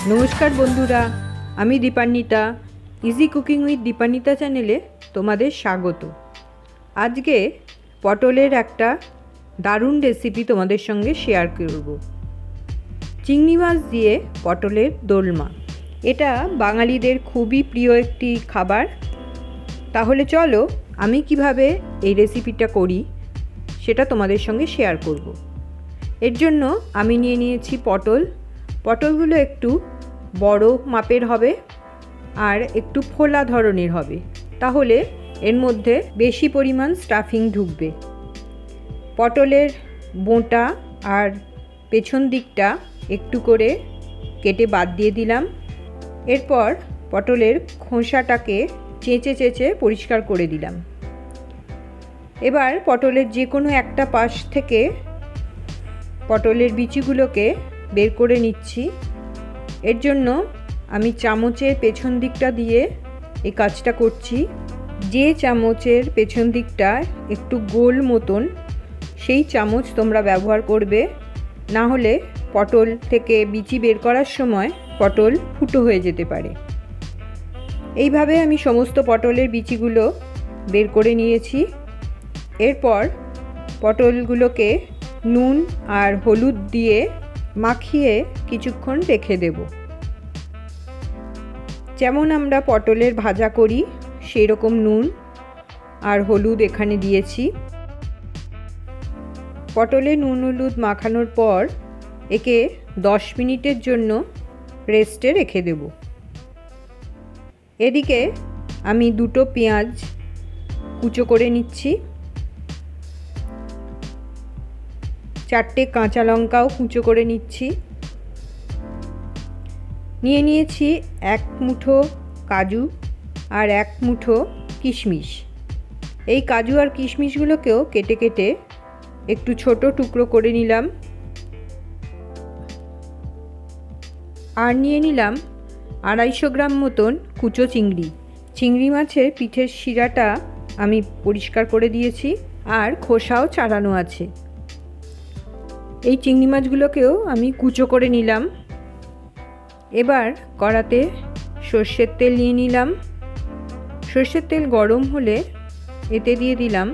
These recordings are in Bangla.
नमस्कार बंधुरा आमी Dipanwita easy cooking with Dipanwita चैनेले तोमादेर स्वागत। आज के पटलेर एकटा दारुण रेसिपि तोमादेर संगे शेयर करब। चिंगड़ी माछ दिए पटलेर दोलमा। एटा बांगालीदेर खूबई प्रिय एकटी खाबार। ताहले चलो आमी किभाबे एई रेसिपिटा करी सेटा तोमादेर संगे शेयर करब। एर जोन्नो आमी निये नियेछि पटल। पटलगुलो एकटू बड़ो मापेर हबे और एकटू फोला धरनेर हबे, ताहले एर मध्य बेशी परिमाण स्टाफिंग ढुकबे। पटलेर बोटा और पेछन दिकटा एकटू करे केटे बाद दिए दिलाम। एरपर पटलेर खोसाटाके चेचे चेचे परिष्कार करे दिलाम। एबार पटलेर जे कोनो एकटा पाश थेके पटलेर बिचिगुलोके बेर करे निচ্ছি। एर जोन्नो आमी चामचेर पेछन दिकटा दिए এই কাজটা করছি। যে চামচের পেছন দিকটা একটু গোল মতন সেই চামচ তোমরা ব্যবহার করবে, না হলে পটল থেকে বিচি বের করার সময় পটল ফুটো হয়ে যেতে পারে। এইভাবে আমি সমস্ত পটলের বিচিগুলো বের করে নিয়েছি। এরপর পটলগুলোকে নুন আর হলুদ দিয়ে মাখিয়ে কিছুক্ষণ রেখে দেব। যেমন আমরা পটলের ভাজা করি সেই রকম নুন আর হলুদ এখানে দিয়েছি। পটলে নুন হলুদ মাখানোর পর একে 10 মিনিটের জন্য রেস্টে রেখে দেব। এদিকে আমি দুটো পেঁয়াজ কুচো করে নিচ্ছি। 4টে কাঁচা লঙ্কাও কুচো করে নিচ্ছি। নিয়ে নিয়েছি 1 মুঠো কাজু আর 1 মুঠো কিশমিশ। এই কাজু আর কিশমিশগুলোকেও কেটে কেটে একটু ছোট টুকরো করে নিলাম। আর নিয়ে নিলাম 250 গ্রাম মতন কুচো চিংড়ি। চিংড়ি মাছের পিঠের শিরাটা আমি পরিষ্কার করে দিয়েছি আর খোসাও ছাড়ানো আছে। এই চিংড়ি মাছগুলোকেও আমি কুচো করে নিলাম। এবার কড়াতে সরষের তেল নিয়ে নিলাম। সরষের তেল গরম হলে এতে দিয়ে দিলাম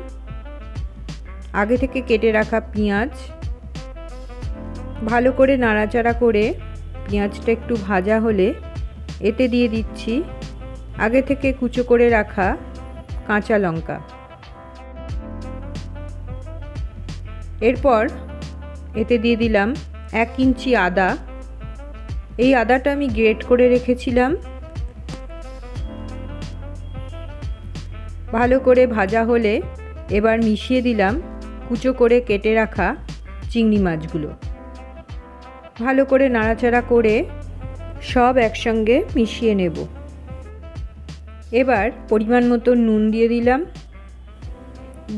আগে থেকে কেটে রাখা পেঁয়াজ। ভালো করে নাড়াচাড়া করে পেঁয়াজটা একটু ভাজা হলে এতে দিয়ে দিচ্ছি আগে থেকে কুচো করে রাখা কাঁচা লঙ্কা। এরপর এতে দিয়ে দিলাম 1 ইঞ্চি আদা। এই আদাটা আমি গ্রেট করে রেখেছিলাম। ভালো করে ভাজা হলে এবার মিশিয়ে দিলাম কুচো করে কেটে রাখা চিংড়ি মাছগুলো। ভালো করে নাড়াচাড়া করে সব একসঙ্গে মিশিয়ে নেব। এবার পরিমাণ মতো নুন দিয়ে দিলাম।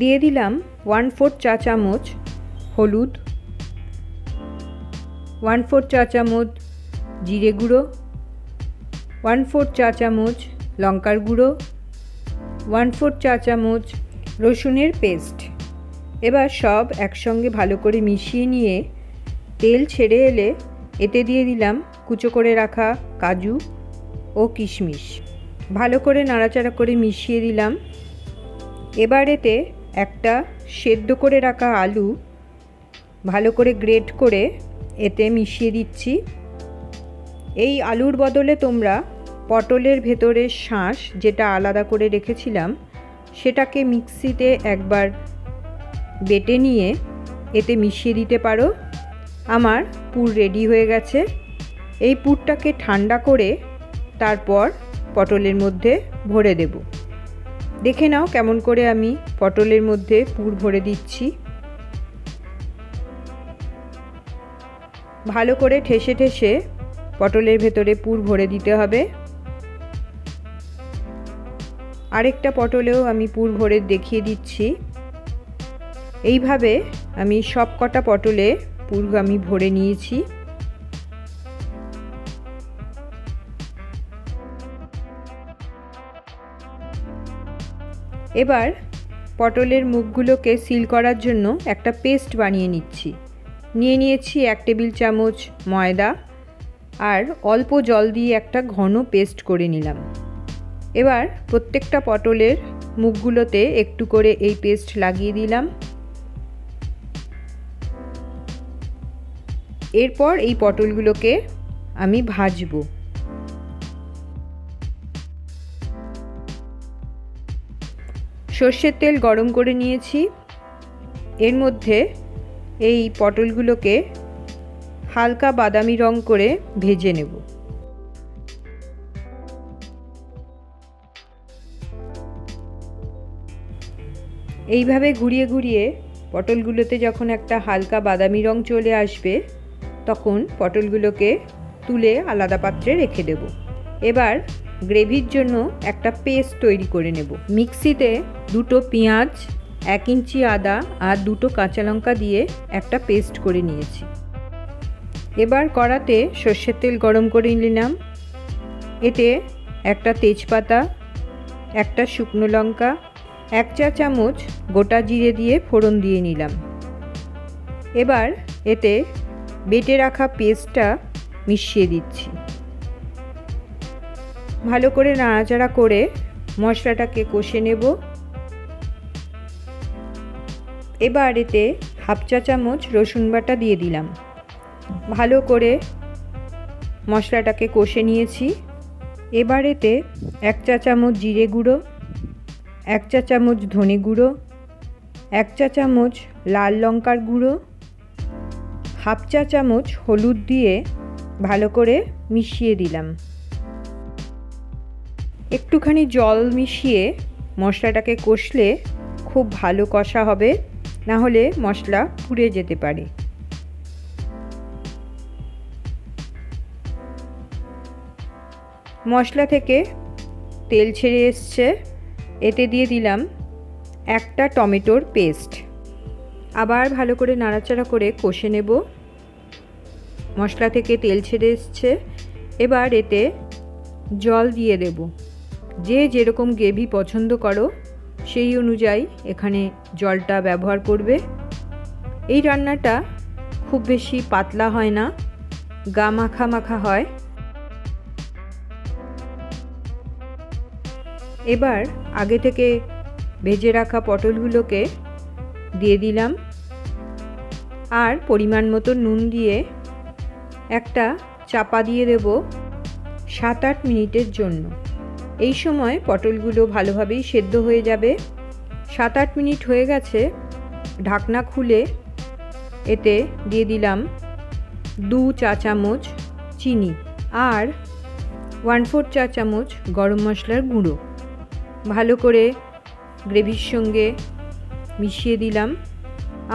দিয়ে দিলাম 1/4 চা চামচ হলুদ, 1/4 চা চামচ জিরে গুঁড়ো, 1/4 চা চামচ লঙ্কার গুঁড়ো, 1/4 চা চামচ রসুনের পেস্ট। এবার সব একসঙ্গে ভালো করে মিশিয়ে নিয়ে তেল ছেড়ে এলে এতে দিয়ে দিলাম কুচো করে রাখা কাজু ও কিশমিশ। ভালো করে নাড়াচাড়া করে মিশিয়ে দিলাম। এবার এতে একটা সেদ্ধ করে রাখা আলু ভালো করে গ্রেট করে এতে মিশিয়ে দিচ্ছি। এই আলুর বদলে তোমরা পটলের ভেতরের শাঁস যেটা আলাদা করে রেখেছিলাম সেটাকে মিক্সিতে একবার বেটে নিয়ে এতে মিশিয়ে দিতে পারো। আমার পুর রেডি হয়ে গেছে। এই পুরটাকে ঠান্ডা করে তারপর পটলের মধ্যে ভরে দেব। দেখে নাও কেমন করে আমি পটলের মধ্যে পুর ভরে দিচ্ছি। ভালো করে ঠেসে ঠেসে পটলের ভেতরে পুর ভরে দিতে হবে। আরেকটা পটলেও আমি পুর ভরে দেখিয়ে দিচ্ছি। এইভাবে আমি সব কটা পটলে পুর আমি ভরে নিয়েছি। এবার পটলের মুখগুলোকে সিল করার জন্য একটা পেস্ট বানিয়ে নিচ্ছি। নিয়ে নিয়েছি 1 টেবিল চামচ ময়দা, আর অল্প জল দিয়ে একটা ঘন পেস্ট করে নিলাম। এবার প্রত্যেকটা পটলের মুখগুলোতে একটু করে এই পেস্ট লাগিয়ে দিলাম। এরপর এই পটলগুলোকে আমি ভাজবো। সর্ষের তেল গরম করে নিয়েছি। এর মধ্যে এই পটলগুলোকে হালকা বাদামি রং করে ভেজে নেব। এইভাবে ঘুরিয়ে ঘুরিয়ে পটলগুলোতে যখন একটা হালকা বাদামি রং চলে আসবে তখন পটলগুলোকে তুলে আলাদা পাত্রে রেখে দেব। এবার গ্রেভির জন্য একটা পেস্ট তৈরি করে নেব। মিক্সিতে 2টো পেঁয়াজ, 1 ইঞ্চি আদা আর 2টো কাঁচা লঙ্কা দিয়ে একটা পেস্ট করে নিয়েছি। এবার কড়াতে সর্ষের তেল গরম করে নিলাম। এতে একটা তেজপাতা, একটা শুকনো লঙ্কা, 1 চা চামচ গোটা জিরে দিয়ে ফোড়ন দিয়ে নিলাম। এবার এতে বেটে রাখা পেস্টটা মিশিয়ে দিচ্ছি। ভালো করে নাড়াচাড়া করে মশলাটাকে কষে নেব। এবার এতে 1/2 চা চামচ রসুন বাটা দিয়ে দিলাম। ভালো করে মশলাটাকে কষে নিয়েছি। এবার এতে 1 চা চামচ জিরে গুঁড়ো, 1 চা চামচ ধনে গুঁড়ো, 1 চা চামচ লাল লঙ্কার গুঁড়ো, 1/2 চা চামচ হলুদ দিয়ে ভালো করে মিশিয়ে দিলাম। একটুখানি জল মিশিয়ে মশলাটাকে কষলে খুব ভালো কষা হবে, না হলে মশলা পুড়ে যেতে পারে। মশলা থেকে তেল ছেড়ে এসছে। এতে দিয়ে দিলাম একটা টমেটোর পেস্ট। আবার ভালো করে নাড়াচাড়া করে কষে নেব। মশলা থেকে তেল ছেড়ে এসছে। এবার এতে জল দিয়ে দেব। যে যেরকম গ্রেভি পছন্দ করো সেই অনুযায়ী এখানে জলটা ব্যবহার করবে। এই রান্নাটা খুব বেশি পাতলা হয় না, গা মাখা মাখা হয়। এবার আগে থেকে ভেজে রাখা পটলগুলোকে দিয়ে দিলাম আর পরিমাণ মতো নুন দিয়ে একটা চাপা দিয়ে দেব 7-8 মিনিটের জন্য। এই সময় পটলগুলো ভালোভাবেই সেদ্ধ হয়ে যাবে। 7-8 মিনিট হয়ে গেছে। ঢাকনা খুলে এতে দিয়ে দিলাম 2 চা চামচ চিনি আর 1/4 চা চামচ গরম মশলার গুঁড়ো। ভালো করে গ্রেভির সঙ্গে মিশিয়ে দিলাম।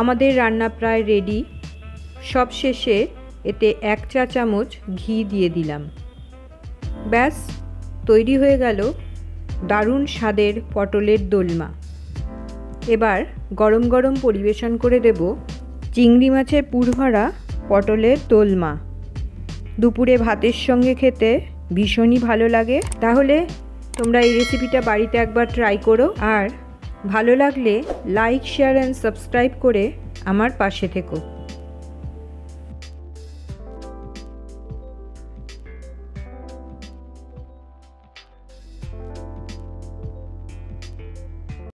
আমাদের রান্না প্রায় রেডি। সবশেষে এতে 1 চা চামচ ঘি দিয়ে দিলাম। ব্যাস তৈরি হয়ে গেল দারুণ স্বাদের পটলের দোলমা। এবার গরম গরম পরিবেশন করে দেব চিংড়ি মাছের পুরভরা পটলের দোলমা। দুপুরে ভাতের সঙ্গে খেতে ভীষণই ভালো লাগে। তাহলে তোমরা এই রেসিপিটা বাড়িতে একবার ট্রাই করো, আর ভালো লাগলে লাইক, শেয়ার অ্যান্ড সাবস্ক্রাইব করে আমার পাশে থেকো।